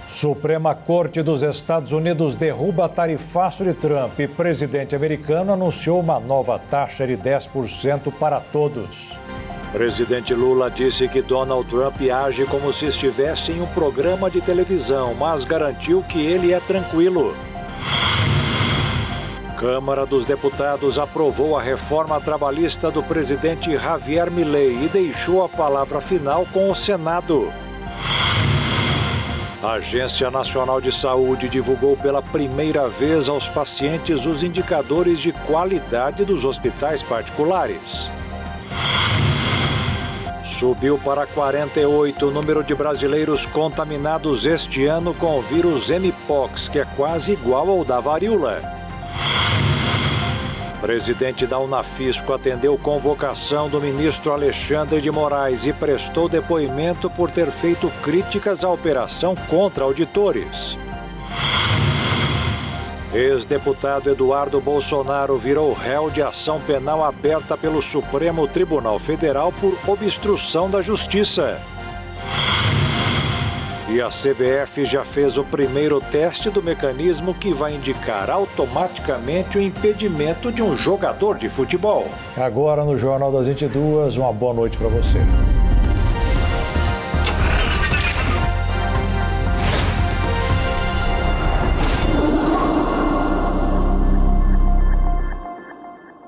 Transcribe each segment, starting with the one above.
Suprema Corte dos Estados Unidos derruba tarifaço de Trump e presidente americano anunciou uma nova taxa de 10% para todos. Presidente Lula disse que Donald Trump age como se estivesse em um programa de televisão, mas garantiu que ele é tranquilo. Câmara dos Deputados aprovou a reforma trabalhista do presidente Javier Milei e deixou a palavra final com o Senado. A Agência Nacional de Saúde divulgou pela primeira vez aos pacientes os indicadores de qualidade dos hospitais particulares. Subiu para 48 o número de brasileiros contaminados este ano com o vírus Mpox, que é quase igual ao da varíola. Presidente da Unafisco atendeu convocação do ministro Alexandre de Moraes e prestou depoimento por ter feito críticas à operação contra auditores. Ex-deputado Eduardo Bolsonaro virou réu de ação penal aberta pelo Supremo Tribunal Federal por obstrução da Justiça. E a CBF já fez o primeiro teste do mecanismo que vai indicar automaticamente o impedimento de um jogador de futebol. Agora no Jornal das 22, uma boa noite para você.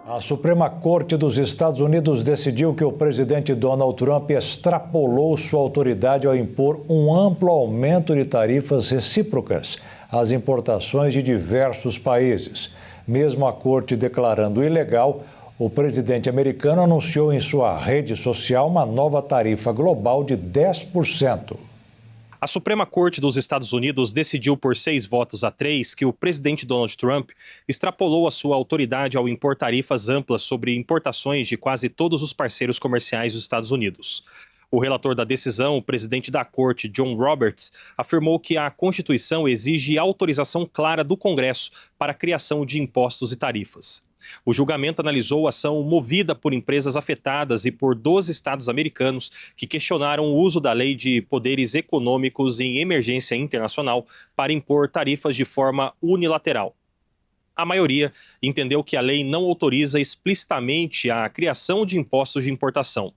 A Suprema Corte dos Estados Unidos decidiu que o presidente Donald Trump extrapolou sua autoridade ao impor um amplo aumento de tarifas recíprocas às importações de diversos países. Mesmo a corte declarando ilegal, o presidente americano anunciou em sua rede social uma nova tarifa global de 10%. A Suprema Corte dos Estados Unidos decidiu por 6-3 que o presidente Donald Trump extrapolou a sua autoridade ao impor tarifas amplas sobre importações de quase todos os parceiros comerciais dos Estados Unidos. O relator da decisão, o presidente da Corte, John Roberts, afirmou que a Constituição exige autorização clara do Congresso para a criação de impostos e tarifas. O julgamento analisou a ação movida por empresas afetadas e por 12 estados americanos que questionaram o uso da lei de poderes econômicos em emergência internacional para impor tarifas de forma unilateral. A maioria entendeu que a lei não autoriza explicitamente a criação de impostos de importação.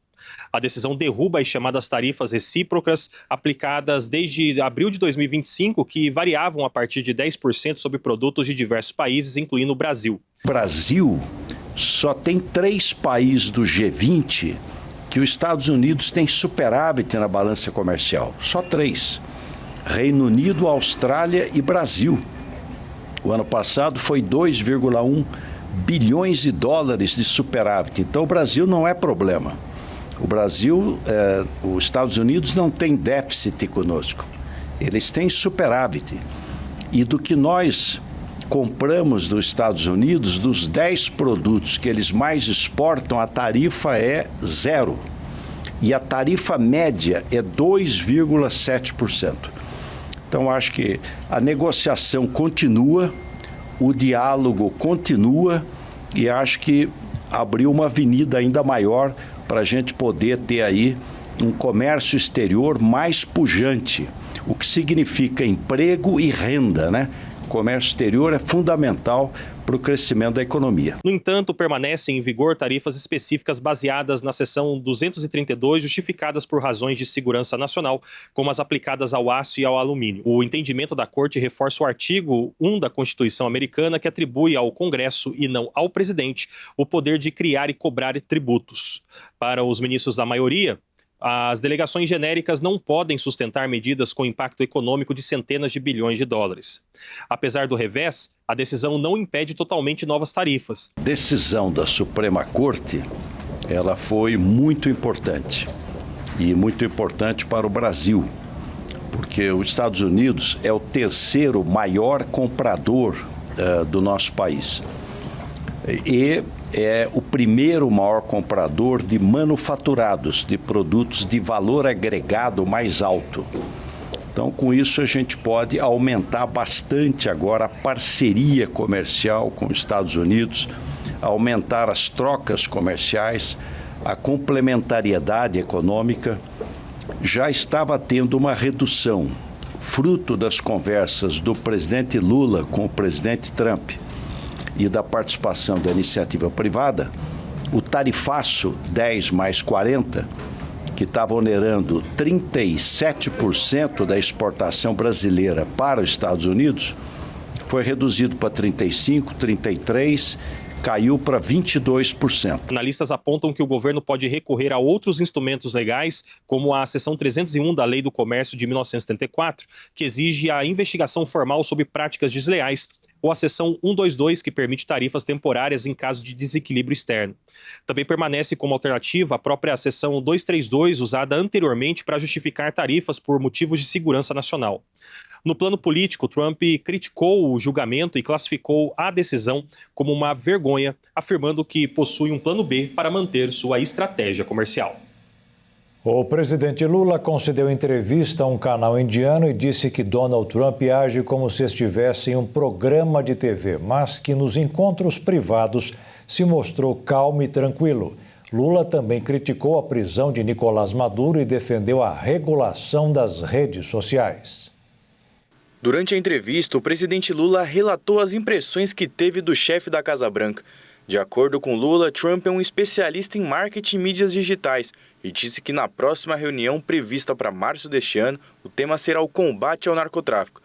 A decisão derruba as chamadas tarifas recíprocas aplicadas desde abril de 2025, que variavam a partir de 10% sobre produtos de diversos países, incluindo o Brasil. O Brasil só tem 3 países do G20 que os Estados Unidos têm superávit na balança comercial. Só 3. Reino Unido, Austrália e Brasil. O ano passado foi 2,1 bilhões de dólares de superávit. Então o Brasil não é problema. O Brasil, os Estados Unidos não tem déficit conosco, eles têm superávit. E do que nós compramos dos Estados Unidos, dos 10 produtos que eles mais exportam, a tarifa é 0. E a tarifa média é 2,7%. Então, acho que a negociação continua, o diálogo continua e acho que abriu uma avenida ainda maior para a gente poder ter aí um comércio exterior mais pujante, o que significa emprego e renda, né? O comércio exterior é fundamental para o crescimento da economia. No entanto, permanecem em vigor tarifas específicas baseadas na seção 232, justificadas por razões de segurança nacional, como as aplicadas ao aço e ao alumínio. O entendimento da Corte reforça o artigo 1 da Constituição americana, que atribui ao Congresso e não ao presidente o poder de criar e cobrar tributos. Para os ministros da maioria, as delegações genéricas não podem sustentar medidas com impacto econômico de centenas de bilhões de dólares. Apesar do revés, a decisão não impede totalmente novas tarifas. A decisão da Suprema Corte, ela foi muito importante. E muito importante para o Brasil, porque os Estados Unidos é o terceiro maior comprador do nosso país. E é o primeiro maior comprador de manufaturados, de produtos de valor agregado mais alto. Então, com isso, a gente pode aumentar bastante agora a parceria comercial com os Estados Unidos, aumentar as trocas comerciais, a complementariedade econômica. Já estava tendo uma redução. fruto das conversas do presidente Lula com o presidente Trump e da participação da iniciativa privada, o tarifaço 10 mais 40, que estava onerando 37% da exportação brasileira para os Estados Unidos, foi reduzido para 35%, 33%, caiu para 22%. Analistas apontam que o governo pode recorrer a outros instrumentos legais, como a seção 301 da Lei do Comércio de 1974, que exige a investigação formal sobre práticas desleais, ou a seção 122, que permite tarifas temporárias em caso de desequilíbrio externo. Também permanece como alternativa a própria seção 232, usada anteriormente para justificar tarifas por motivos de segurança nacional. No plano político, Trump criticou o julgamento e classificou a decisão como uma vergonha, afirmando que possui um plano B para manter sua estratégia comercial. O presidente Lula concedeu entrevista a um canal indiano e disse que Donald Trump age como se estivesse em um programa de TV, mas que nos encontros privados se mostrou calmo e tranquilo. Lula também criticou a prisão de Nicolás Maduro e defendeu a regulação das redes sociais. Durante a entrevista, o presidente Lula relatou as impressões que teve do chefe da Casa Branca. De acordo com Lula, Trump é um especialista em marketing e mídias digitais e disse que na próxima reunião prevista para março deste ano, o tema será o combate ao narcotráfico.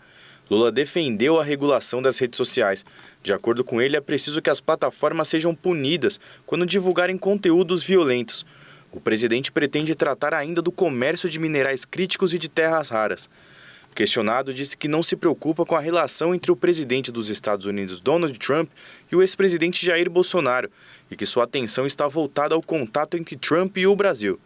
Lula defendeu a regulação das redes sociais. De acordo com ele, é preciso que as plataformas sejam punidas quando divulgarem conteúdos violentos. O presidente pretende tratar ainda do comércio de minerais críticos e de terras raras. Questionado, disse que não se preocupa com a relação entre o presidente dos Estados Unidos, Donald Trump, e o ex-presidente Jair Bolsonaro, e que sua atenção está voltada ao contato entre Trump e o Brasil.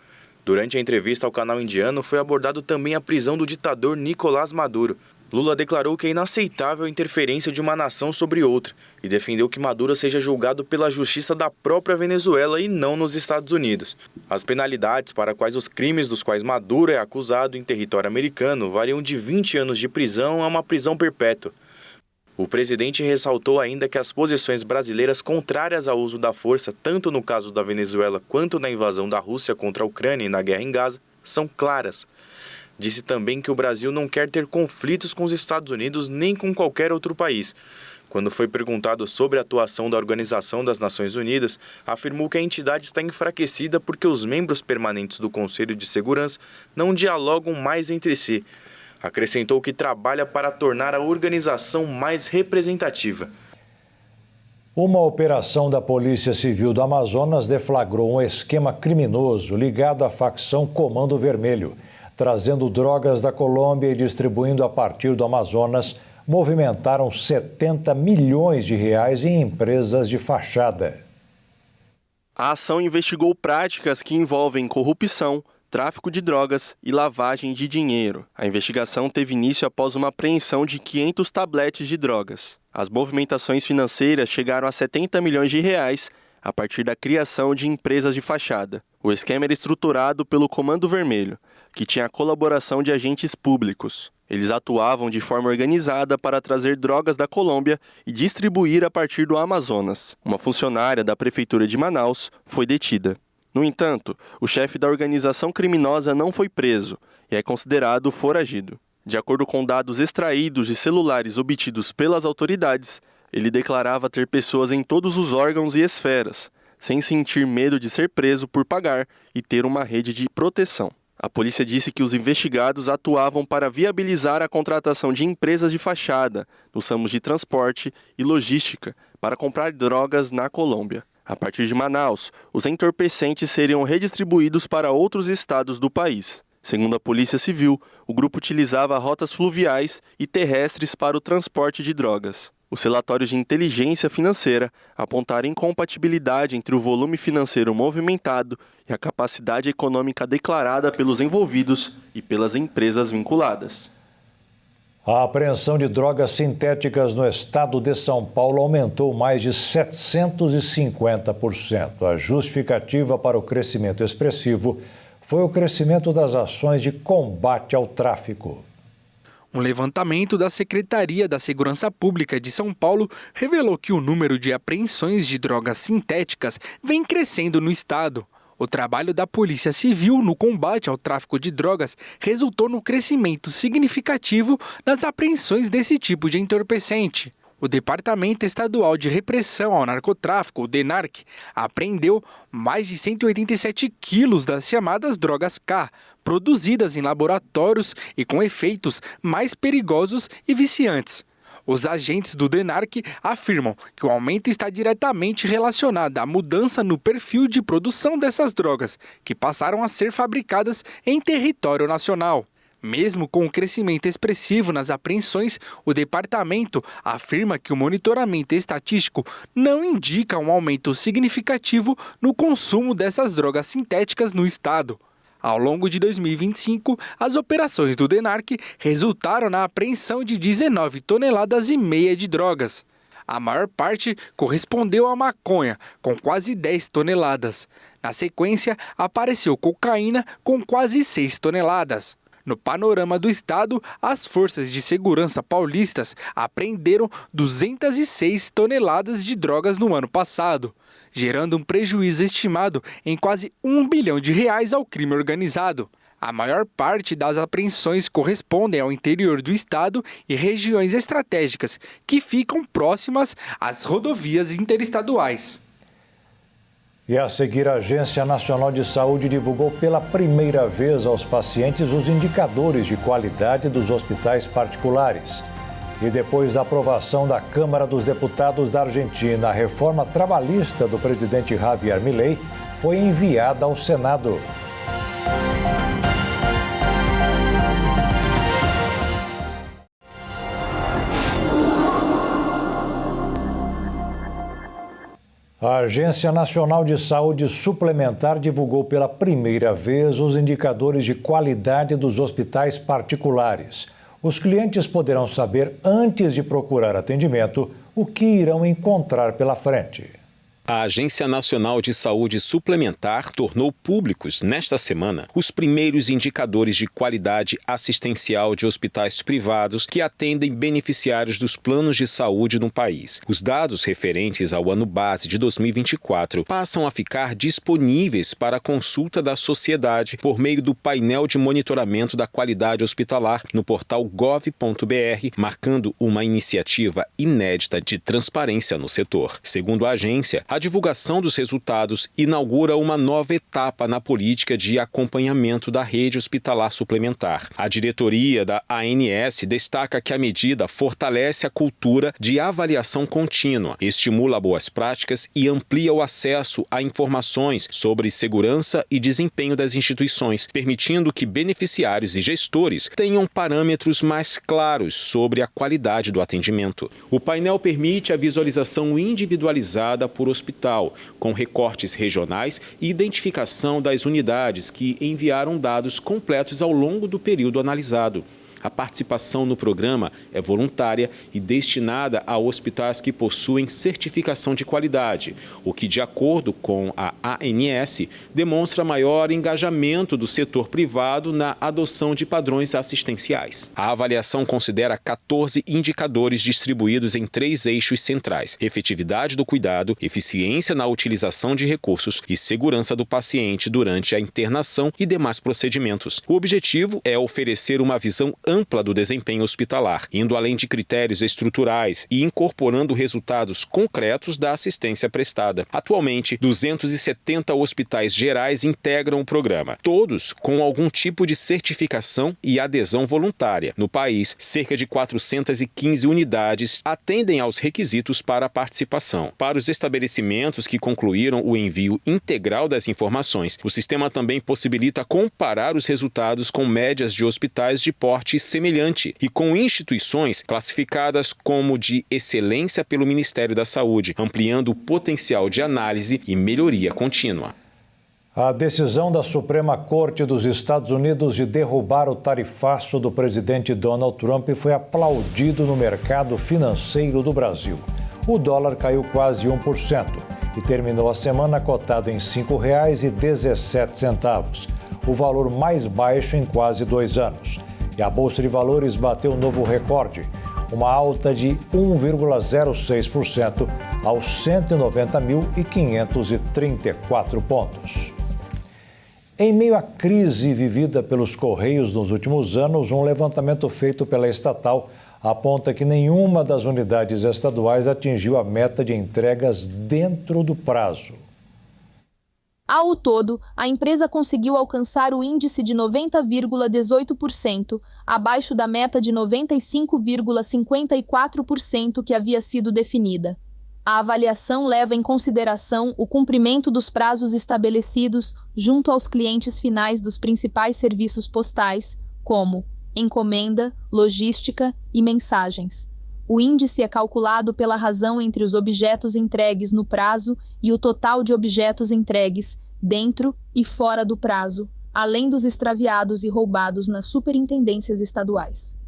Durante a entrevista ao canal indiano, foi abordado também a prisão do ditador Nicolás Maduro. Lula declarou que é inaceitável a interferência de uma nação sobre outra e defendeu que Maduro seja julgado pela justiça da própria Venezuela e não nos Estados Unidos. As penalidades para quais os crimes dos quais Maduro é acusado em território americano variam de 20 anos de prisão a uma prisão perpétua. O presidente ressaltou ainda que as posições brasileiras contrárias ao uso da força, tanto no caso da Venezuela quanto na invasão da Rússia contra a Ucrânia e na guerra em Gaza, são claras. Disse também que o Brasil não quer ter conflitos com os Estados Unidos nem com qualquer outro país. Quando foi perguntado sobre a atuação da Organização das Nações Unidas, afirmou que a entidade está enfraquecida porque os membros permanentes do Conselho de Segurança não dialogam mais entre si. Acrescentou que trabalha para tornar a organização mais representativa. Uma operação da Polícia Civil do Amazonas deflagrou um esquema criminoso ligado à facção Comando Vermelho, trazendo drogas da Colômbia e distribuindo a partir do Amazonas, movimentaram 70 milhões de reais em empresas de fachada. A ação investigou práticas que envolvem corrupção, tráfico de drogas e lavagem de dinheiro. A investigação teve início após uma apreensão de 500 tabletes de drogas. As movimentações financeiras chegaram a 70 milhões de reais a partir da criação de empresas de fachada. O esquema era estruturado pelo Comando Vermelho, que tinha a colaboração de agentes públicos. Eles atuavam de forma organizada para trazer drogas da Colômbia e distribuir a partir do Amazonas. Uma funcionária da Prefeitura de Manaus foi detida. No entanto, o chefe da organização criminosa não foi preso e é considerado foragido. De acordo com dados extraídos de celulares obtidos pelas autoridades, ele declarava ter pessoas em todos os órgãos e esferas, sem sentir medo de ser preso por pagar e ter uma rede de proteção. A polícia disse que os investigados atuavam para viabilizar a contratação de empresas de fachada nos ramos de transporte e logística para comprar drogas na Colômbia. A partir de Manaus, os entorpecentes seriam redistribuídos para outros estados do país. Segundo a Polícia Civil, o grupo utilizava rotas fluviais e terrestres para o transporte de drogas. Os relatórios de inteligência financeira apontaram incompatibilidade entre o volume financeiro movimentado e a capacidade econômica declarada pelos envolvidos e pelas empresas vinculadas. A apreensão de drogas sintéticas no estado de São Paulo aumentou mais de 750%. A justificativa para o crescimento expressivo foi o crescimento das ações de combate ao tráfico. Um levantamento da Secretaria da Segurança Pública de São Paulo revelou que o número de apreensões de drogas sintéticas vem crescendo no estado. O trabalho da Polícia Civil no combate ao tráfico de drogas resultou no crescimento significativo nas apreensões desse tipo de entorpecente. O Departamento Estadual de Repressão ao Narcotráfico, o DENARC, apreendeu mais de 187 quilos das chamadas drogas K, produzidas em laboratórios e com efeitos mais perigosos e viciantes. Os agentes do DENARC afirmam que o aumento está diretamente relacionado à mudança no perfil de produção dessas drogas, que passaram a ser fabricadas em território nacional. Mesmo com o crescimento expressivo nas apreensões, o departamento afirma que o monitoramento estatístico não indica um aumento significativo no consumo dessas drogas sintéticas no estado. Ao longo de 2025, as operações do DENARC resultaram na apreensão de 19 toneladas e meia de drogas. A maior parte correspondeu à maconha, com quase 10 toneladas. Na sequência, apareceu cocaína com quase 6 toneladas. No panorama do estado, as forças de segurança paulistas apreenderam 206 toneladas de drogas no ano passado, gerando um prejuízo estimado em quase R$1 bilhão ao crime organizado. A maior parte das apreensões correspondem ao interior do estado e regiões estratégicas, que ficam próximas às rodovias interestaduais. E a seguir, a Agência Nacional de Saúde divulgou pela primeira vez aos pacientes os indicadores de qualidade dos hospitais particulares. E depois da aprovação da Câmara dos Deputados da Argentina, a reforma trabalhista do presidente Javier Milei foi enviada ao Senado. A Agência Nacional de Saúde Suplementar divulgou pela primeira vez os indicadores de qualidade dos hospitais particulares. Os clientes poderão saber, antes de procurar atendimento, o que irão encontrar pela frente. A Agência Nacional de Saúde Suplementar tornou públicos, nesta semana, os primeiros indicadores de qualidade assistencial de hospitais privados que atendem beneficiários dos planos de saúde no país. Os dados referentes ao ano base de 2024 passam a ficar disponíveis para consulta da sociedade por meio do painel de monitoramento da qualidade hospitalar no portal gov.br, marcando uma iniciativa inédita de transparência no setor. Segundo a agência, a divulgação dos resultados inaugura uma nova etapa na política de acompanhamento da rede hospitalar suplementar. A diretoria da ANS destaca que a medida fortalece a cultura de avaliação contínua, estimula boas práticas e amplia o acesso a informações sobre segurança e desempenho das instituições, permitindo que beneficiários e gestores tenham parâmetros mais claros sobre a qualidade do atendimento. O painel permite a visualização individualizada por hospital, com recortes regionais e identificação das unidades que enviaram dados completos ao longo do período analisado. A participação no programa é voluntária e destinada a hospitais que possuem certificação de qualidade, o que, de acordo com a ANS, demonstra maior engajamento do setor privado na adoção de padrões assistenciais. A avaliação considera 14 indicadores distribuídos em 3 eixos centrais: efetividade do cuidado, eficiência na utilização de recursos e segurança do paciente durante a internação e demais procedimentos. O objetivo é oferecer uma visão ampla do desempenho hospitalar, indo além de critérios estruturais e incorporando resultados concretos da assistência prestada. Atualmente, 270 hospitais gerais integram o programa, todos com algum tipo de certificação e adesão voluntária. No país, cerca de 415 unidades atendem aos requisitos para a participação. Para os estabelecimentos que concluíram o envio integral das informações, o sistema também possibilita comparar os resultados com médias de hospitais de porte semelhante e com instituições classificadas como de excelência pelo Ministério da Saúde, ampliando o potencial de análise e melhoria contínua. A decisão da Suprema Corte dos Estados Unidos de derrubar o tarifaço do presidente Donald Trump foi aplaudido no mercado financeiro do Brasil. O dólar caiu quase 1% e terminou a semana cotado em R$ 5,17, o valor mais baixo em quase 2 anos. E a Bolsa de Valores bateu um novo recorde, uma alta de 1,06% aos 190.534 pontos. Em meio à crise vivida pelos Correios nos últimos anos, um levantamento feito pela estatal aponta que nenhuma das unidades estaduais atingiu a meta de entregas dentro do prazo. Ao todo, a empresa conseguiu alcançar o índice de 90,18%, abaixo da meta de 95,54% que havia sido definida. A avaliação leva em consideração o cumprimento dos prazos estabelecidos junto aos clientes finais dos principais serviços postais, como encomenda, logística e mensagens. O índice é calculado pela razão entre os objetos entregues no prazo e o total de objetos entregues dentro e fora do prazo, além dos extraviados e roubados nas superintendências estaduais.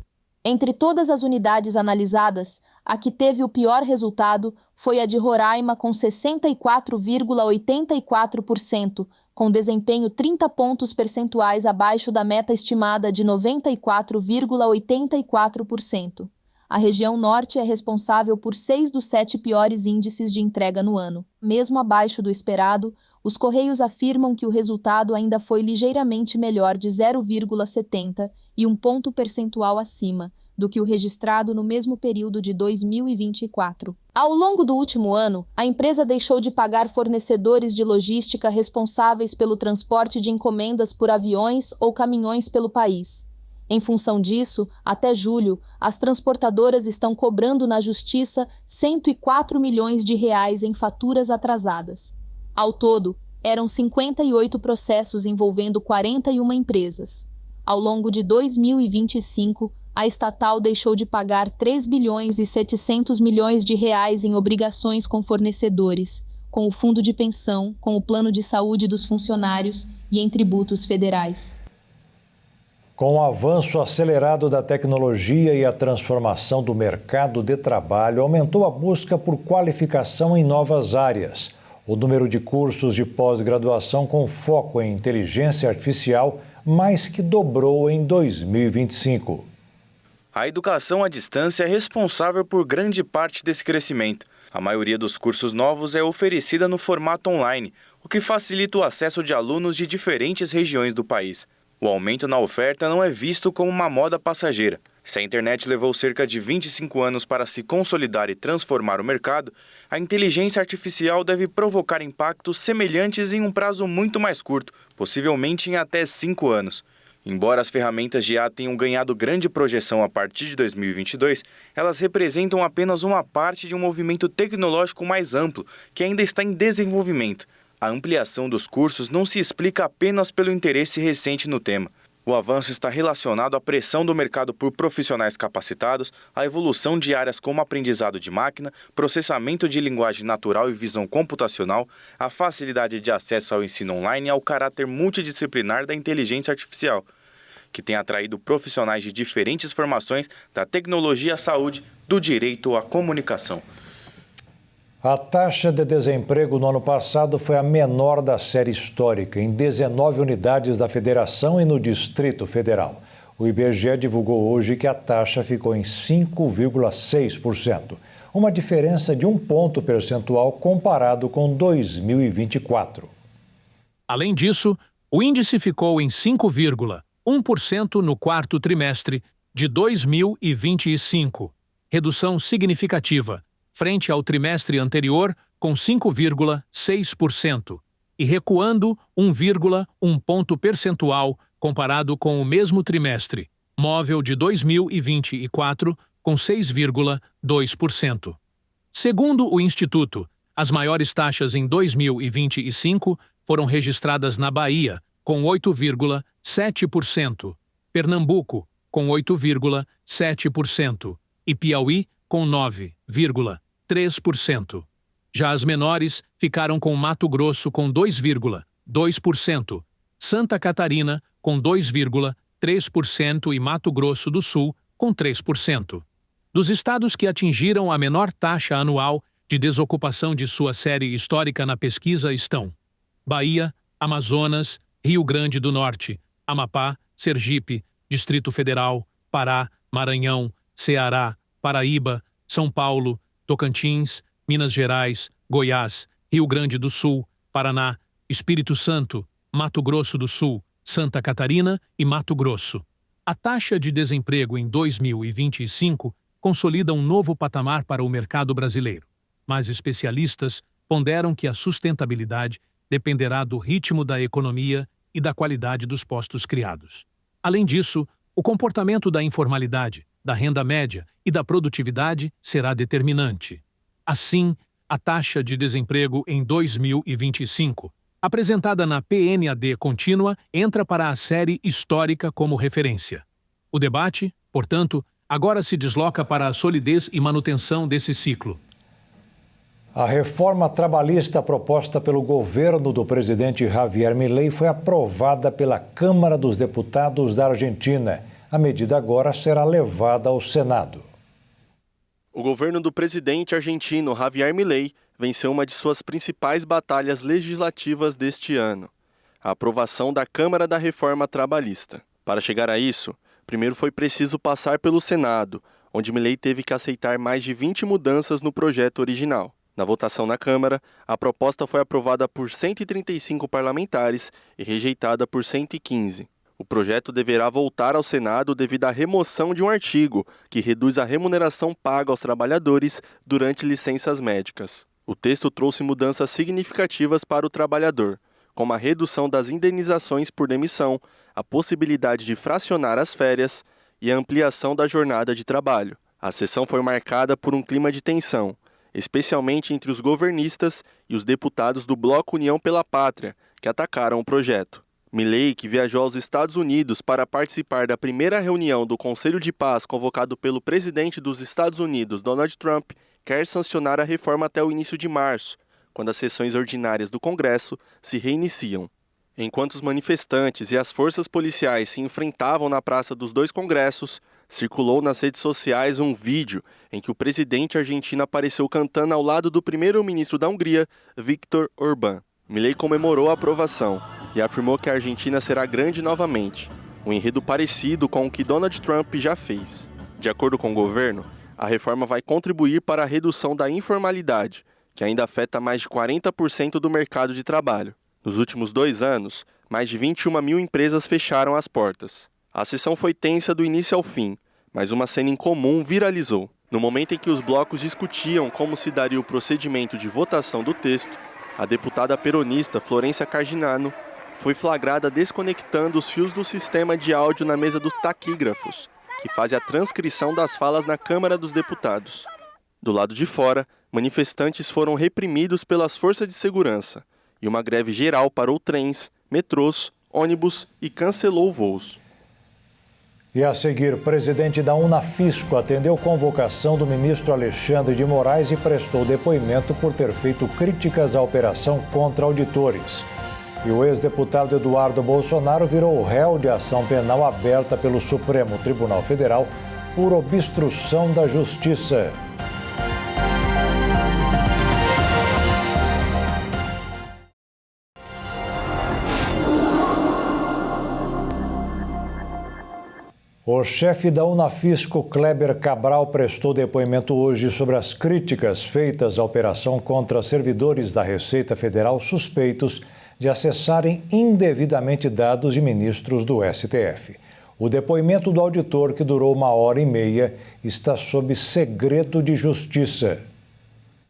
Entre todas as unidades analisadas, a que teve o pior resultado foi a de Roraima, com 64,84%, com desempenho 30 pontos percentuais abaixo da meta estimada de 94,84%. A região norte é responsável por 6 dos 7 piores índices de entrega no ano. Mesmo abaixo do esperado, os Correios afirmam que o resultado ainda foi ligeiramente melhor de 0,70 e um ponto percentual acima do que o registrado no mesmo período de 2024. Ao longo do último ano, a empresa deixou de pagar fornecedores de logística responsáveis pelo transporte de encomendas por aviões ou caminhões pelo país. Em função disso, até julho, as transportadoras estão cobrando na Justiça 104 milhões de reais em faturas atrasadas. Ao todo, eram 58 processos envolvendo 41 empresas. Ao longo de 2025, a estatal deixou de pagar 3 bilhões e 700 milhões de reais em obrigações com fornecedores, com o fundo de pensão, com o plano de saúde dos funcionários e em tributos federais. Com o avanço acelerado da tecnologia e a transformação do mercado de trabalho, aumentou a busca por qualificação em novas áreas. O número de cursos de pós-graduação com foco em inteligência artificial mais que dobrou em 2025. A educação à distância é responsável por grande parte desse crescimento. A maioria dos cursos novos é oferecida no formato online, o que facilita o acesso de alunos de diferentes regiões do país. O aumento na oferta não é visto como uma moda passageira. Se a internet levou cerca de 25 anos para se consolidar e transformar o mercado, a inteligência artificial deve provocar impactos semelhantes em um prazo muito mais curto, possivelmente em até 5 anos. Embora as ferramentas de IA tenham ganhado grande projeção a partir de 2022, elas representam apenas uma parte de um movimento tecnológico mais amplo, que ainda está em desenvolvimento. A ampliação dos cursos não se explica apenas pelo interesse recente no tema. O avanço está relacionado à pressão do mercado por profissionais capacitados, à evolução de áreas como aprendizado de máquina, processamento de linguagem natural e visão computacional, à facilidade de acesso ao ensino online e ao caráter multidisciplinar da inteligência artificial, que tem atraído profissionais de diferentes formações da tecnologia à saúde, do direito à comunicação. A taxa de desemprego no ano passado foi a menor da série histórica, em 19 unidades da Federação e no Distrito Federal. O IBGE divulgou hoje que a taxa ficou em 5,6%, uma diferença de 1 ponto percentual comparado com 2024. Além disso, o índice ficou em 5,1% no quarto trimestre de 2025, redução significativa frente ao trimestre anterior, com 5,6%, e recuando 1,1 ponto percentual comparado com o mesmo trimestre móvel de 2024, com 6,2%. Segundo o Instituto, as maiores taxas em 2025 foram registradas na Bahia, com 8,7%, Pernambuco, com 8,7%, e Piauí, com 9,3%. Já as menores ficaram com Mato Grosso com 2,2%, Santa Catarina com 2,3% e Mato Grosso do Sul com 3%. Dos estados que atingiram a menor taxa anual de desocupação de sua série histórica na pesquisa estão Bahia, Amazonas, Rio Grande do Norte, Amapá, Sergipe, Distrito Federal, Pará, Maranhão, Ceará, Paraíba, São Paulo, Tocantins, Minas Gerais, Goiás, Rio Grande do Sul, Paraná, Espírito Santo, Mato Grosso do Sul, Santa Catarina e Mato Grosso. A taxa de desemprego em 2025 consolida um novo patamar para o mercado brasileiro, mas especialistas ponderam que a sustentabilidade dependerá do ritmo da economia e da qualidade dos postos criados. Além disso, o comportamento da informalidade, da renda média e da produtividade será determinante. Assim, a taxa de desemprego em 2025, apresentada na PNAD contínua, entra para a série histórica como referência. O debate, portanto, agora se desloca para a solidez e manutenção desse ciclo. A reforma trabalhista proposta pelo governo do presidente Javier Milei foi aprovada pela Câmara dos Deputados da Argentina. A medida agora será levada ao Senado. O governo do presidente argentino Javier Milei venceu uma de suas principais batalhas legislativas deste ano, a aprovação da Câmara da Reforma Trabalhista. Para chegar a isso, primeiro foi preciso passar pelo Senado, onde Milei teve que aceitar mais de 20 mudanças no projeto original. Na votação na Câmara, a proposta foi aprovada por 135 parlamentares e rejeitada por 115. O projeto deverá voltar ao Senado devido à remoção de um artigo que reduz a remuneração paga aos trabalhadores durante licenças médicas. O texto trouxe mudanças significativas para o trabalhador, como a redução das indenizações por demissão, a possibilidade de fracionar as férias e a ampliação da jornada de trabalho. A sessão foi marcada por um clima de tensão, especialmente entre os governistas e os deputados do Bloco União pela Pátria, que atacaram o projeto. Milei, que viajou aos Estados Unidos para participar da primeira reunião do Conselho de Paz convocado pelo presidente dos Estados Unidos, Donald Trump, quer sancionar a reforma até o início de março, quando as sessões ordinárias do Congresso se reiniciam. Enquanto os manifestantes e as forças policiais se enfrentavam na praça dos dois congressos, circulou nas redes sociais um vídeo em que o presidente argentino apareceu cantando ao lado do primeiro-ministro da Hungria, Viktor Orbán. Milei comemorou a aprovação e afirmou que a Argentina será grande novamente, um enredo parecido com o que Donald Trump já fez. De acordo com o governo, a reforma vai contribuir para a redução da informalidade, que ainda afeta mais de 40% do mercado de trabalho. Nos últimos 2 anos, mais de 21 mil empresas fecharam as portas. A sessão foi tensa do início ao fim, mas uma cena incomum viralizou. No momento em que os blocos discutiam como se daria o procedimento de votação do texto, a deputada peronista Florencia Cardinano foi flagrada desconectando os fios do sistema de áudio na mesa dos taquígrafos, que fazem a transcrição das falas na Câmara dos Deputados. Do lado de fora, manifestantes foram reprimidos pelas forças de segurança e uma greve geral parou trens, metrôs, ônibus e cancelou voos. E a seguir, o presidente da Unafisco atendeu convocação do ministro Alexandre de Moraes e prestou depoimento por ter feito críticas à operação contra auditores. E o ex-deputado Eduardo Bolsonaro virou réu de ação penal aberta pelo Supremo Tribunal Federal por obstrução da justiça. O chefe da Unafisco, Kleber Cabral, prestou depoimento hoje sobre as críticas feitas à operação contra servidores da Receita Federal suspeitos de acessarem indevidamente dados de ministros do STF. O depoimento do auditor, que durou 1h30, está sob segredo de justiça.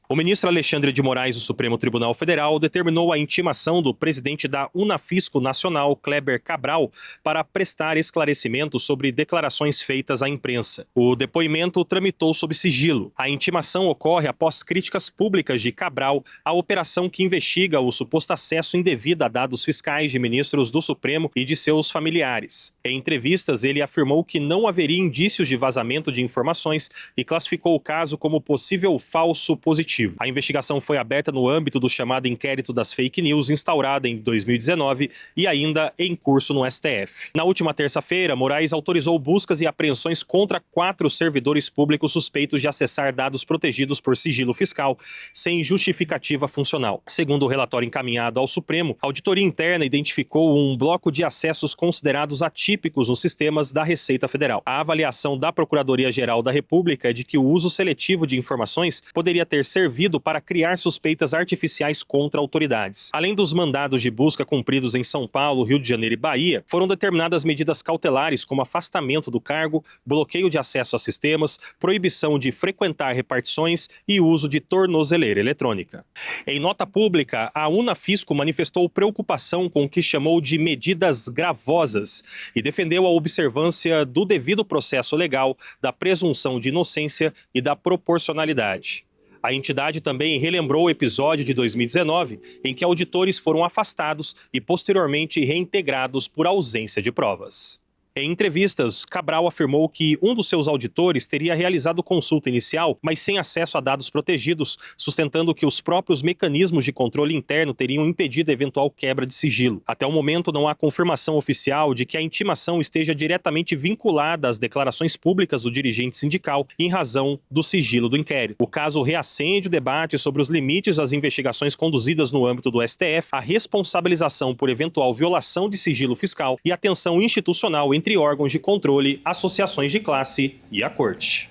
O ministro Alexandre de Moraes do Supremo Tribunal Federal determinou a intimação do presidente da Unafisco Nacional, Kleber Cabral, para prestar esclarecimentos sobre declarações feitas à imprensa. O depoimento tramitou sob sigilo. A intimação ocorre após críticas públicas de Cabral à operação que investiga o suposto acesso indevido a dados fiscais de ministros do Supremo e de seus familiares. Em entrevistas, ele afirmou que não haveria indícios de vazamento de informações e classificou o caso como possível falso positivo. A investigação foi aberta no âmbito do chamado inquérito das fake news, instaurado em 2019 e ainda em curso no STF. Na última terça-feira, Moraes autorizou buscas e apreensões contra 4 servidores públicos suspeitos de acessar dados protegidos por sigilo fiscal sem justificativa funcional. Segundo o relatório encaminhado ao Supremo, a auditoria interna identificou um bloco de acessos considerados atípicos nos sistemas da Receita Federal. A avaliação da Procuradoria-Geral da República é de que o uso seletivo de informações poderia ter servido servido para criar suspeitas artificiais contra autoridades. Além dos mandados de busca cumpridos em São Paulo, Rio de Janeiro e Bahia, foram determinadas medidas cautelares como afastamento do cargo, bloqueio de acesso a sistemas, proibição de frequentar repartições e uso de tornozeleira eletrônica. Em nota pública, a Unafisco manifestou preocupação com o que chamou de medidas gravosas e defendeu a observância do devido processo legal, da presunção de inocência e da proporcionalidade. A entidade também relembrou o episódio de 2019, em que auditores foram afastados e posteriormente reintegrados por ausência de provas. Em entrevistas, Cabral afirmou que um dos seus auditores teria realizado consulta inicial, mas sem acesso a dados protegidos, sustentando que os próprios mecanismos de controle interno teriam impedido eventual quebra de sigilo. Até o momento, não há confirmação oficial de que a intimação esteja diretamente vinculada às declarações públicas do dirigente sindical em razão do sigilo do inquérito. O caso reacende o debate sobre os limites das investigações conduzidas no âmbito do STF, a responsabilização por eventual violação de sigilo fiscal e a tensão institucional entre órgãos de controle, associações de classe e a Corte.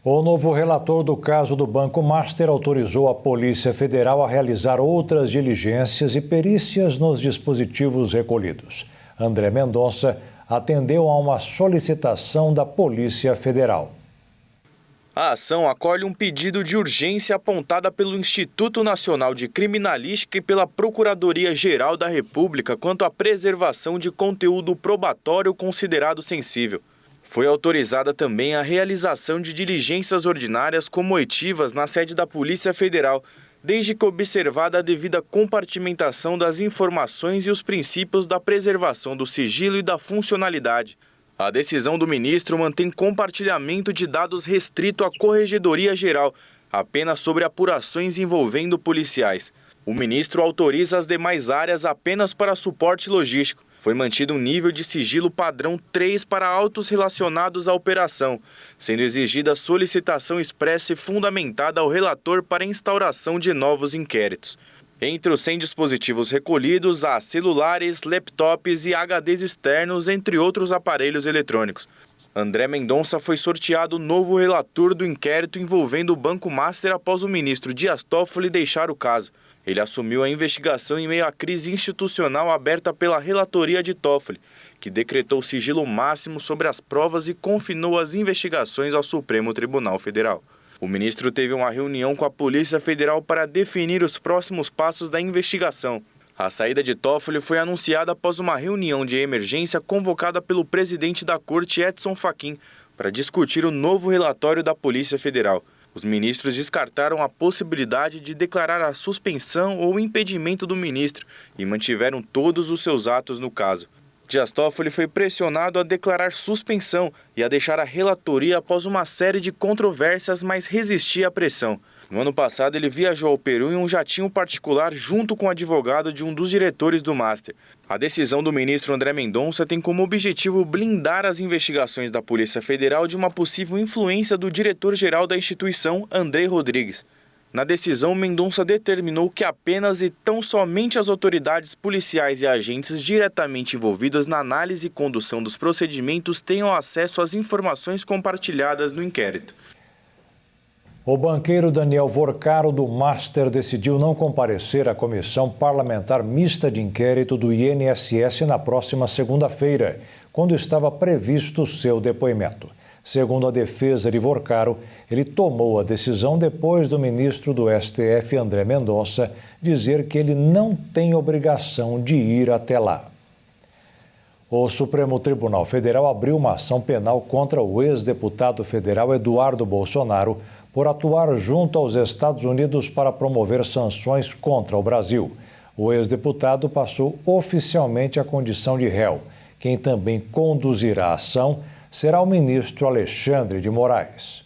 O novo relator do caso do Banco Master autorizou a Polícia Federal a realizar outras diligências e perícias nos dispositivos recolhidos. André Mendonça atendeu a uma solicitação da Polícia Federal. A ação acolhe um pedido de urgência apontada pelo Instituto Nacional de Criminalística e pela Procuradoria-Geral da República quanto à preservação de conteúdo probatório considerado sensível. Foi autorizada também a realização de diligências ordinárias como oitivas na sede da Polícia Federal, desde que observada a devida compartimentação das informações e os princípios da preservação do sigilo e da funcionalidade. A decisão do ministro mantém compartilhamento de dados restrito à Corregedoria Geral, apenas sobre apurações envolvendo policiais. O ministro autoriza as demais áreas apenas para suporte logístico. Foi mantido um nível de sigilo padrão 3 para autos relacionados à operação, sendo exigida solicitação expressa e fundamentada ao relator para instauração de novos inquéritos. Entre os 100 dispositivos recolhidos, há celulares, laptops e HDs externos, entre outros aparelhos eletrônicos. André Mendonça foi sorteado novo relator do inquérito envolvendo o Banco Master após o ministro Dias Toffoli deixar o caso. Ele assumiu a investigação em meio à crise institucional aberta pela relatoria de Toffoli, que decretou sigilo máximo sobre as provas e confinou as investigações ao Supremo Tribunal Federal. O ministro teve uma reunião com a Polícia Federal para definir os próximos passos da investigação. A saída de Toffoli foi anunciada após uma reunião de emergência convocada pelo presidente da Corte, Edson Fachin, para discutir o novo relatório da Polícia Federal. Os ministros descartaram a possibilidade de declarar a suspensão ou impedimento do ministro e mantiveram todos os seus atos no caso. Dias Toffoli foi pressionado a declarar suspensão e a deixar a relatoria após uma série de controvérsias, mas resistia à pressão. No ano passado, ele viajou ao Peru em um jatinho particular junto com o advogado de um dos diretores do Master. A decisão do ministro André Mendonça tem como objetivo blindar as investigações da Polícia Federal de uma possível influência do diretor-geral da instituição, Andrei Rodrigues. Na decisão, Mendonça determinou que apenas e tão somente as autoridades policiais e agentes diretamente envolvidos na análise e condução dos procedimentos tenham acesso às informações compartilhadas no inquérito. O banqueiro Daniel Vorcaro, do Master, decidiu não comparecer à Comissão Parlamentar Mista de Inquérito do INSS na próxima segunda-feira, quando estava previsto seu depoimento. Segundo a defesa de Vorcaro, ele tomou a decisão depois do ministro do STF, André Mendonça, dizer que ele não tem obrigação de ir até lá. O Supremo Tribunal Federal abriu uma ação penal contra o ex-deputado federal Eduardo Bolsonaro por atuar junto aos Estados Unidos para promover sanções contra o Brasil. O ex-deputado passou oficialmente a condição de réu. Quem também conduzirá a ação será o ministro Alexandre de Moraes.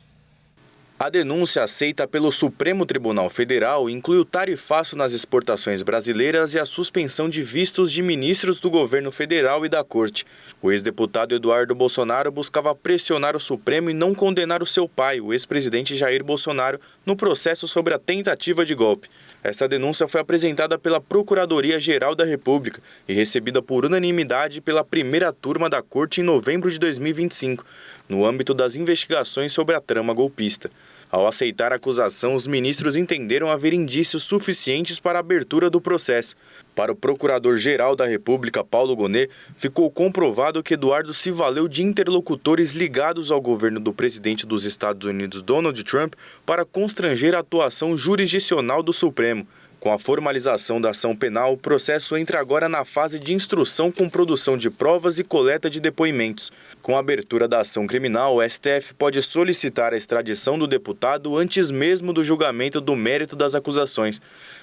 A denúncia aceita pelo Supremo Tribunal Federal inclui o tarifaço nas exportações brasileiras e a suspensão de vistos de ministros do governo federal e da Corte. O ex-deputado Eduardo Bolsonaro buscava pressionar o Supremo e não condenar o seu pai, o ex-presidente Jair Bolsonaro, no processo sobre a tentativa de golpe. Esta denúncia foi apresentada pela Procuradoria-Geral da República e recebida por unanimidade pela primeira turma da Corte em novembro de 2025, no âmbito das investigações sobre a trama golpista. Ao aceitar a acusação, os ministros entenderam haver indícios suficientes para a abertura do processo. Para o Procurador-Geral da República, Paulo Gonet, ficou comprovado que Eduardo se valeu de interlocutores ligados ao governo do presidente dos Estados Unidos, Donald Trump, para constranger a atuação jurisdicional do Supremo. Com a formalização da ação penal, o processo entra agora na fase de instrução com produção de provas e coleta de depoimentos. Com a abertura da ação criminal, o STF pode solicitar a extradição do deputado antes mesmo do julgamento do mérito das acusações.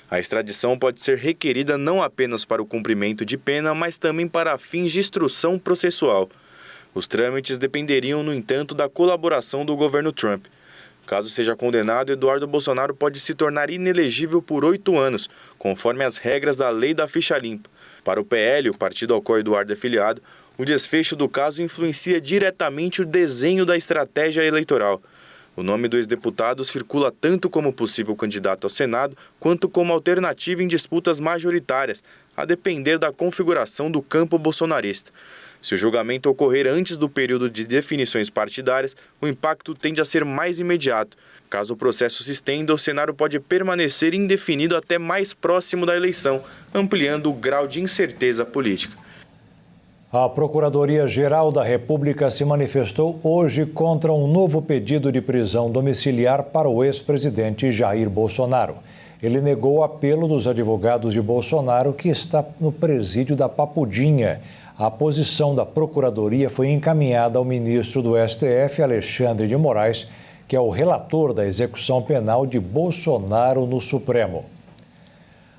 A extradição pode ser requerida não apenas para o cumprimento de pena, mas também para fins de instrução processual. Os trâmites dependeriam, no entanto, da colaboração do governo Trump. Caso seja condenado, Eduardo Bolsonaro pode se tornar inelegível por 8 anos, conforme as regras da Lei da Ficha Limpa. Para o PL, o partido ao qual Eduardo é filiado, o desfecho do caso influencia diretamente o desenho da estratégia eleitoral. O nome do ex-deputado circula tanto como possível candidato ao Senado, quanto como alternativa em disputas majoritárias, a depender da configuração do campo bolsonarista. Se o julgamento ocorrer antes do período de definições partidárias, o impacto tende a ser mais imediato. Caso o processo se estenda, o cenário pode permanecer indefinido até mais próximo da eleição, ampliando o grau de incerteza política. A Procuradoria-Geral da República se manifestou hoje contra um novo pedido de prisão domiciliar para o ex-presidente Jair Bolsonaro. Ele negou o apelo dos advogados de Bolsonaro, que está no presídio da Papudinha. A posição da Procuradoria foi encaminhada ao ministro do STF, Alexandre de Moraes, que é o relator da execução penal de Bolsonaro no Supremo.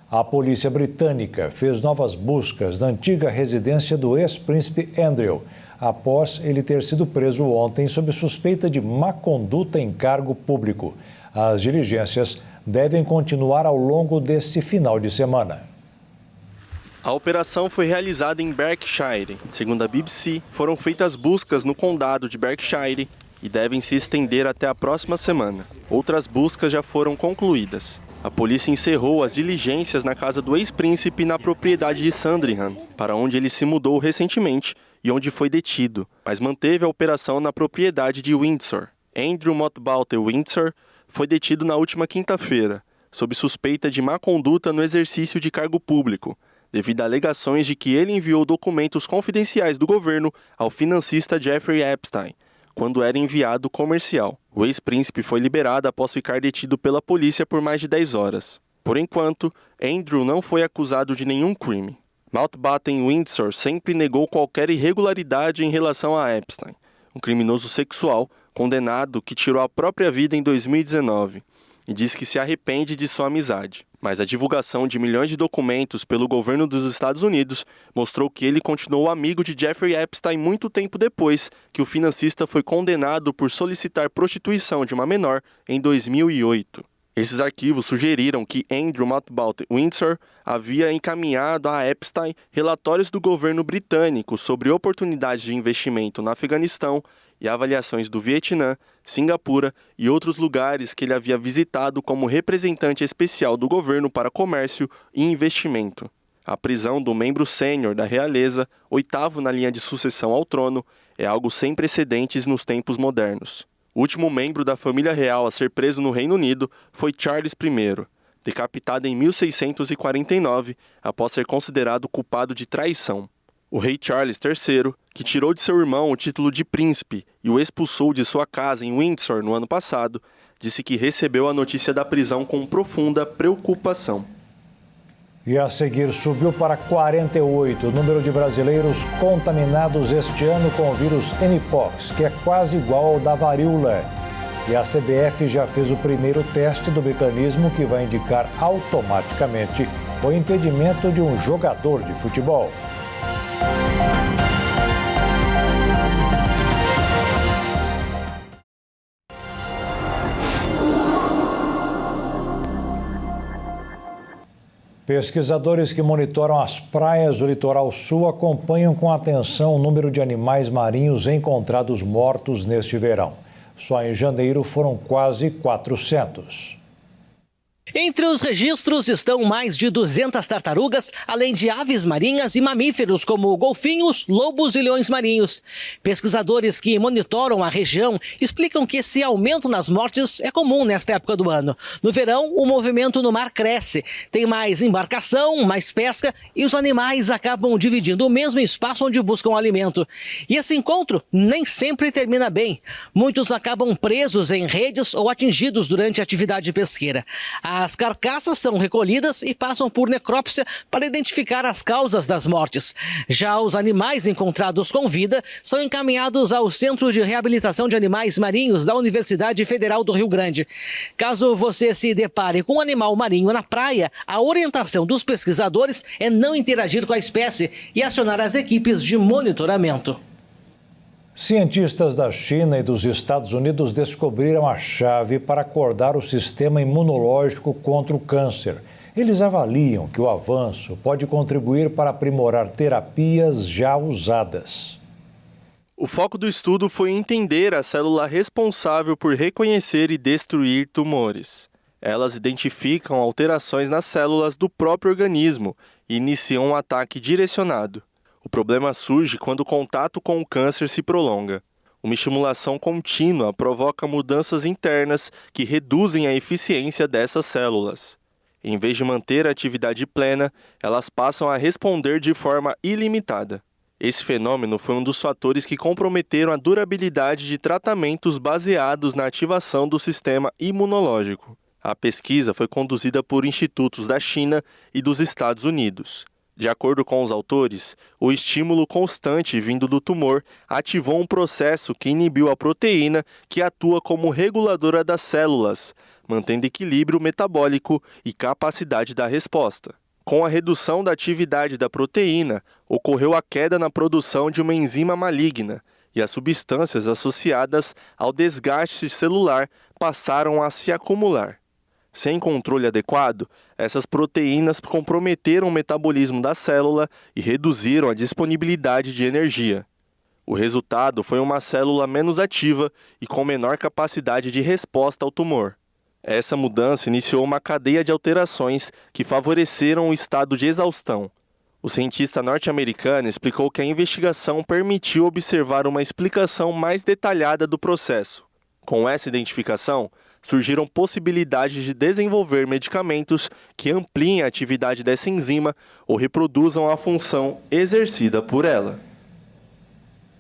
A polícia britânica fez novas buscas na antiga residência do ex-príncipe Andrew, após ele ter sido preso ontem sob suspeita de má conduta em cargo público. As diligências devem continuar ao longo deste final de semana. A operação foi realizada em Berkshire. Segundo a BBC, foram feitas buscas no condado de Berkshire e devem se estender até a próxima semana. Outras buscas já foram concluídas. A polícia encerrou as diligências na casa do ex-príncipe na propriedade de Sandringham, para onde ele se mudou recentemente e onde foi detido, mas manteve a operação na propriedade de Windsor. Andrew Mountbatten Windsor foi detido na última quinta-feira, sob suspeita de má conduta no exercício de cargo público, devido a alegações de que ele enviou documentos confidenciais do governo ao financista Jeffrey Epstein, quando era enviado comercial. O ex-príncipe foi liberado após ficar detido pela polícia por mais de 10 horas. Por enquanto, Andrew não foi acusado de nenhum crime. Mountbatten Windsor sempre negou qualquer irregularidade em relação a Epstein, um criminoso sexual condenado que tirou a própria vida em 2019, e diz que se arrepende de sua amizade. Mas a divulgação de milhões de documentos pelo governo dos Estados Unidos mostrou que ele continuou amigo de Jeffrey Epstein muito tempo depois que o financista foi condenado por solicitar prostituição de uma menor em 2008. Esses arquivos sugeriram que Andrew Mountbatten Windsor havia encaminhado a Epstein relatórios do governo britânico sobre oportunidades de investimento no Afeganistão e avaliações do Vietnã, Singapura e outros lugares que ele havia visitado como representante especial do governo para comércio e investimento. A prisão do membro sênior da realeza, 8º na linha de sucessão ao trono, é algo sem precedentes nos tempos modernos. O último membro da família real a ser preso no Reino Unido foi Charles I, decapitado em 1649 após ser considerado culpado de traição. O rei Charles III, que tirou de seu irmão o título de príncipe e o expulsou de sua casa em Windsor no ano passado, disse que recebeu a notícia da prisão com profunda preocupação. E a seguir subiu para 48 o número de brasileiros contaminados este ano com o vírus Mpox, que é quase igual ao da varíola. E a CBF já fez o primeiro teste do mecanismo que vai indicar automaticamente o impedimento de um jogador de futebol. Pesquisadores que monitoram as praias do litoral sul acompanham com atenção o número de animais marinhos encontrados mortos neste verão. Só em janeiro foram quase 400. Entre os registros estão mais de 200 tartarugas, além de aves marinhas e mamíferos como golfinhos, lobos e leões marinhos. Pesquisadores que monitoram a região explicam que esse aumento nas mortes é comum nesta época do ano. No verão, o movimento no mar cresce, tem mais embarcação, mais pesca e os animais acabam dividindo o mesmo espaço onde buscam alimento. E esse encontro nem sempre termina bem. Muitos acabam presos em redes ou atingidos durante a atividade pesqueira. As carcaças são recolhidas e passam por necrópsia para identificar as causas das mortes. Já os animais encontrados com vida são encaminhados ao Centro de Reabilitação de Animais Marinhos da Universidade Federal do Rio Grande. Caso você se depare com um animal marinho na praia, a orientação dos pesquisadores é não interagir com a espécie e acionar as equipes de monitoramento. Cientistas da China e dos Estados Unidos descobriram a chave para acordar o sistema imunológico contra o câncer. Eles avaliam que o avanço pode contribuir para aprimorar terapias já usadas. O foco do estudo foi entender a célula responsável por reconhecer e destruir tumores. Elas identificam alterações nas células do próprio organismo e iniciam um ataque direcionado. O problema surge quando o contato com o câncer se prolonga. Uma estimulação contínua provoca mudanças internas que reduzem a eficiência dessas células. Em vez de manter a atividade plena, elas passam a responder de forma ilimitada. Esse fenômeno foi um dos fatores que comprometeram a durabilidade de tratamentos baseados na ativação do sistema imunológico. A pesquisa foi conduzida por institutos da China e dos Estados Unidos. De acordo com os autores, o estímulo constante vindo do tumor ativou um processo que inibiu a proteína que atua como reguladora das células, mantendo equilíbrio metabólico e capacidade da resposta. Com a redução da atividade da proteína, ocorreu a queda na produção de uma enzima maligna e as substâncias associadas ao desgaste celular passaram a se acumular. Sem controle adequado, essas proteínas comprometeram o metabolismo da célula e reduziram a disponibilidade de energia. O resultado foi uma célula menos ativa e com menor capacidade de resposta ao tumor. Essa mudança iniciou uma cadeia de alterações que favoreceram o estado de exaustão. O cientista norte-americano explicou que a investigação permitiu observar uma explicação mais detalhada do processo. Com essa identificação, surgiram possibilidades de desenvolver medicamentos que ampliem a atividade dessa enzima ou reproduzam a função exercida por ela.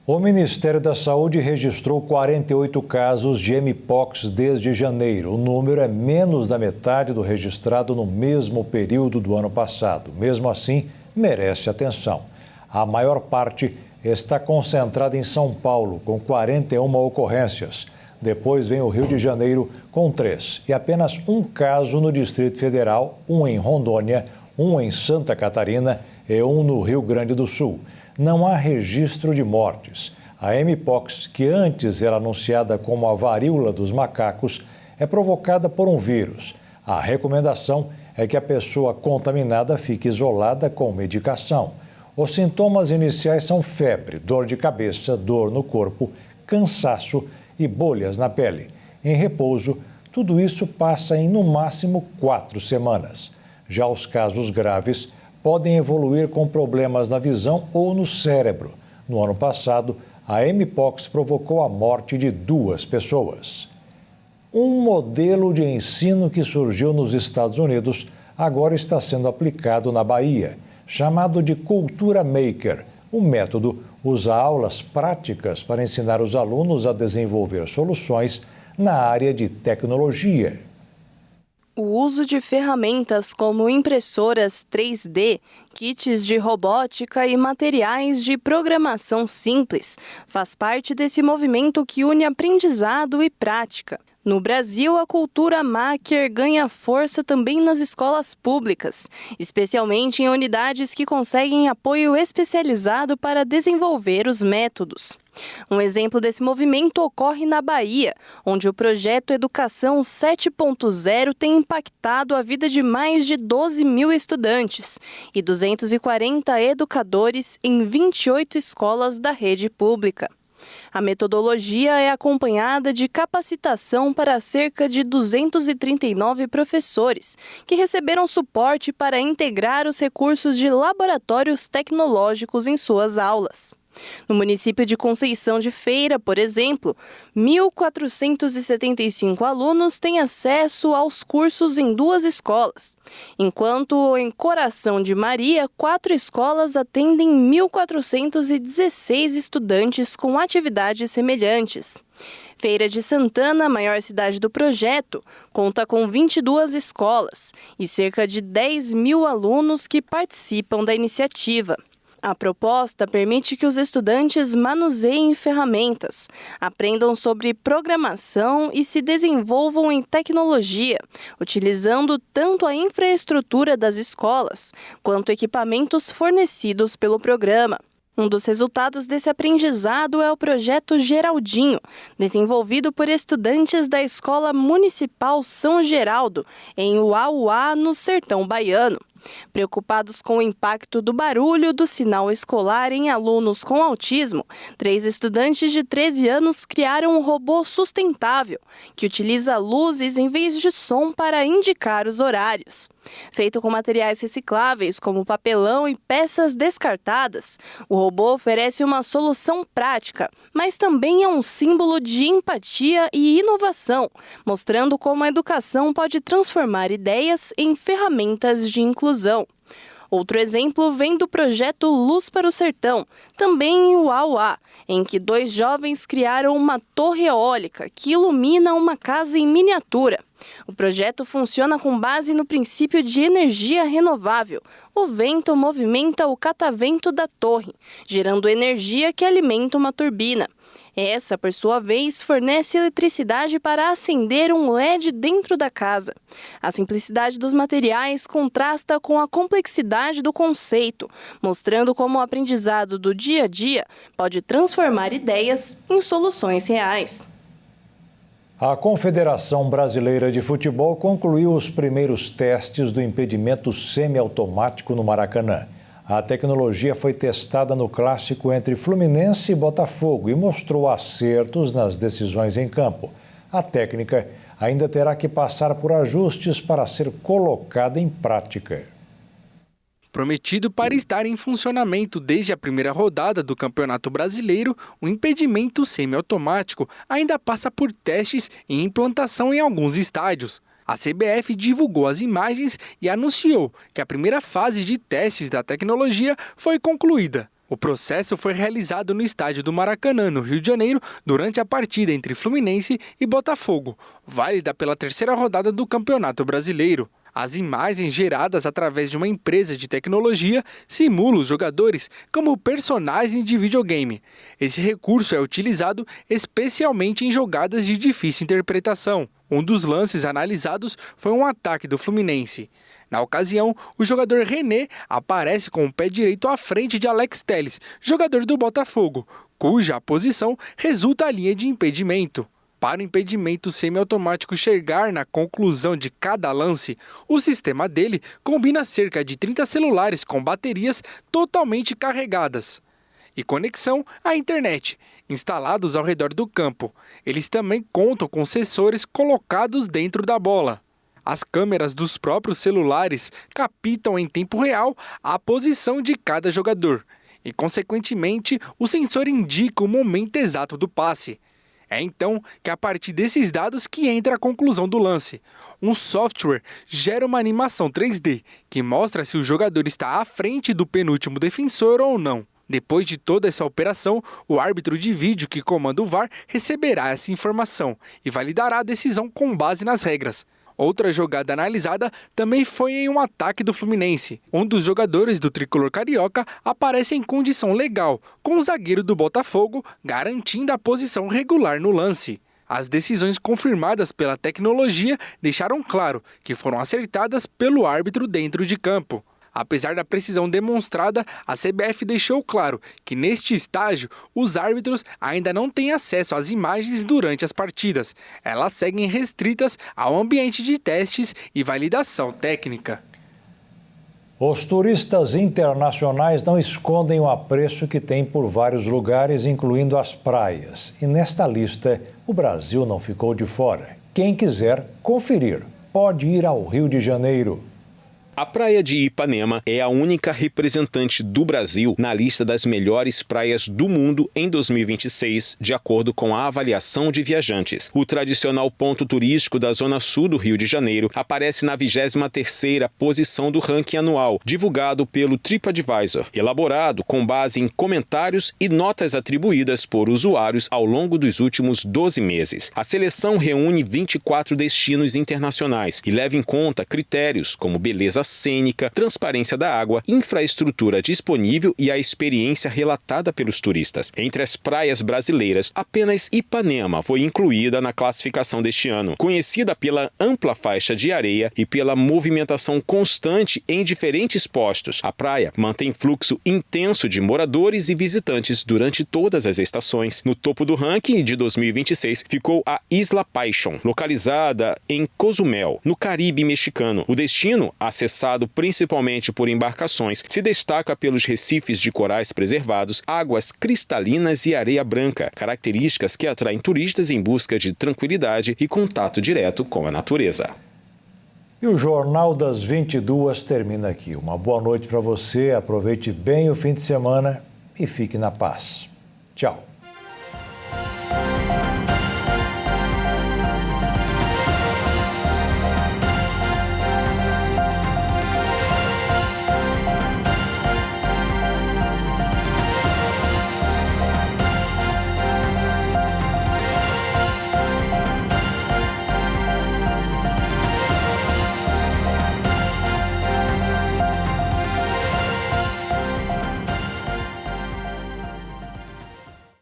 O Ministério da Saúde registrou 48 casos de mpox desde janeiro. O número é menos da metade do registrado no mesmo período do ano passado. Mesmo assim, merece atenção. A maior parte está concentrada em São Paulo, com 41 ocorrências. Depois vem o Rio de Janeiro, com 3. E apenas um caso no Distrito Federal, um em Rondônia, um em Santa Catarina e um no Rio Grande do Sul. Não há registro de mortes. A mpox, que antes era anunciada como a varíola dos macacos, é provocada por um vírus. A recomendação é que a pessoa contaminada fique isolada com medicação. Os sintomas iniciais são febre, dor de cabeça, dor no corpo, cansaço e bolhas na pele. Em repouso, tudo isso passa em no máximo 4 semanas. Já os casos graves podem evoluir com problemas na visão ou no cérebro. No ano passado, a mpox provocou a morte de 2 pessoas. Um modelo de ensino que surgiu nos Estados Unidos agora está sendo aplicado na Bahia, chamado de Cultura Maker. O método usa aulas práticas para ensinar os alunos a desenvolver soluções na área de tecnologia. O uso de ferramentas como impressoras 3D, kits de robótica e materiais de programação simples faz parte desse movimento que une aprendizado e prática. No Brasil, a cultura maker ganha força também nas escolas públicas, especialmente em unidades que conseguem apoio especializado para desenvolver os métodos. Um exemplo desse movimento ocorre na Bahia, onde o projeto Educação 7.0 tem impactado a vida de mais de 12 mil estudantes e 240 educadores em 28 escolas da rede pública. A metodologia é acompanhada de capacitação para cerca de 239 professores, que receberam suporte para integrar os recursos de laboratórios tecnológicos em suas aulas. No município de Conceição de Feira, por exemplo, 1.475 alunos têm acesso aos cursos em 2 escolas, enquanto em Coração de Maria, 4 escolas atendem 1.416 estudantes com atividades semelhantes. Feira de Santana, a maior cidade do projeto, conta com 22 escolas e cerca de 10.000 alunos que participam da iniciativa. A proposta permite que os estudantes manuseiem ferramentas, aprendam sobre programação e se desenvolvam em tecnologia, utilizando tanto a infraestrutura das escolas quanto equipamentos fornecidos pelo programa. Um dos resultados desse aprendizado é o projeto Geraldinho, desenvolvido por estudantes da Escola Municipal São Geraldo, em Uauá, no sertão baiano. Preocupados com o impacto do barulho do sinal escolar em alunos com autismo, 3 estudantes de 13 anos criaram um robô sustentável, que utiliza luzes em vez de som para indicar os horários. Feito com materiais recicláveis, como papelão e peças descartadas, o robô oferece uma solução prática, mas também é um símbolo de empatia e inovação, mostrando como a educação pode transformar ideias em ferramentas de inclusão. Outro exemplo vem do projeto Luz para o Sertão, também em Uauá, em que 2 jovens criaram uma torre eólica que ilumina uma casa em miniatura. O projeto funciona com base no princípio de energia renovável. O vento movimenta o catavento da torre, gerando energia que alimenta uma turbina. Essa, por sua vez, fornece eletricidade para acender um LED dentro da casa. A simplicidade dos materiais contrasta com a complexidade do conceito, mostrando como o aprendizado do dia a dia pode transformar ideias em soluções reais. A Confederação Brasileira de Futebol concluiu os primeiros testes do impedimento semiautomático no Maracanã. A tecnologia foi testada no clássico entre Fluminense e Botafogo e mostrou acertos nas decisões em campo. A técnica ainda terá que passar por ajustes para ser colocada em prática. Prometido para estar em funcionamento desde a primeira rodada do Campeonato Brasileiro, o impedimento semiautomático ainda passa por testes e implantação em alguns estádios. A CBF divulgou as imagens e anunciou que a primeira fase de testes da tecnologia foi concluída. O processo foi realizado no estádio do Maracanã, no Rio de Janeiro, durante a partida entre Fluminense e Botafogo, válida pela 3ª rodada do Campeonato Brasileiro. As imagens geradas através de uma empresa de tecnologia simulam os jogadores como personagens de videogame. Esse recurso é utilizado especialmente em jogadas de difícil interpretação. Um dos lances analisados foi um ataque do Fluminense. Na ocasião, o jogador René aparece com o pé direito à frente de Alex Telles, jogador do Botafogo, cuja posição resulta a linha de impedimento. Para o impedimento semiautomático chegar na conclusão de cada lance, o sistema dele combina cerca de 30 celulares com baterias totalmente carregadas e conexão à internet, instalados ao redor do campo. Eles também contam com sensores colocados dentro da bola. As câmeras dos próprios celulares captam em tempo real a posição de cada jogador e, consequentemente, o sensor indica o momento exato do passe. É então que, a partir desses dados, que entra a conclusão do lance. Um software gera uma animação 3D que mostra se o jogador está à frente do penúltimo defensor ou não. Depois de toda essa operação, o árbitro de vídeo que comanda o VAR receberá essa informação e validará a decisão com base nas regras. Outra jogada analisada também foi em um ataque do Fluminense. Um dos jogadores do tricolor carioca aparece em condição legal, com o zagueiro do Botafogo garantindo a posição regular no lance. As decisões confirmadas pela tecnologia deixaram claro que foram acertadas pelo árbitro dentro de campo. Apesar da precisão demonstrada, a CBF deixou claro que neste estágio os árbitros ainda não têm acesso às imagens durante as partidas. Elas seguem restritas ao ambiente de testes e validação técnica. Os turistas internacionais não escondem o apreço que têm por vários lugares, incluindo as praias. E nesta lista, o Brasil não ficou de fora. Quem quiser conferir, pode ir ao Rio de Janeiro. A praia de Ipanema é a única representante do Brasil na lista das melhores praias do mundo em 2026, de acordo com a avaliação de viajantes. O tradicional ponto turístico da zona sul do Rio de Janeiro aparece na 23ª posição do ranking anual, divulgado pelo TripAdvisor, elaborado com base em comentários e notas atribuídas por usuários ao longo dos últimos 12 meses. A seleção reúne 24 destinos internacionais e leva em conta critérios como beleza cênica, transparência da água, infraestrutura disponível e a experiência relatada pelos turistas. Entre as praias brasileiras, apenas Ipanema foi incluída na classificação deste ano. Conhecida pela ampla faixa de areia e pela movimentação constante em diferentes postos, a praia mantém fluxo intenso de moradores e visitantes durante todas as estações. No topo do ranking de 2026 ficou a Isla Paixão, localizada em Cozumel, no Caribe mexicano. O destino, acessado principalmente por embarcações, se destaca pelos recifes de corais preservados, águas cristalinas e areia branca, características que atraem turistas em busca de tranquilidade e contato direto com a natureza. E o Jornal das 22 termina aqui. Uma boa noite para você, aproveite bem o fim de semana e fique na paz. Tchau.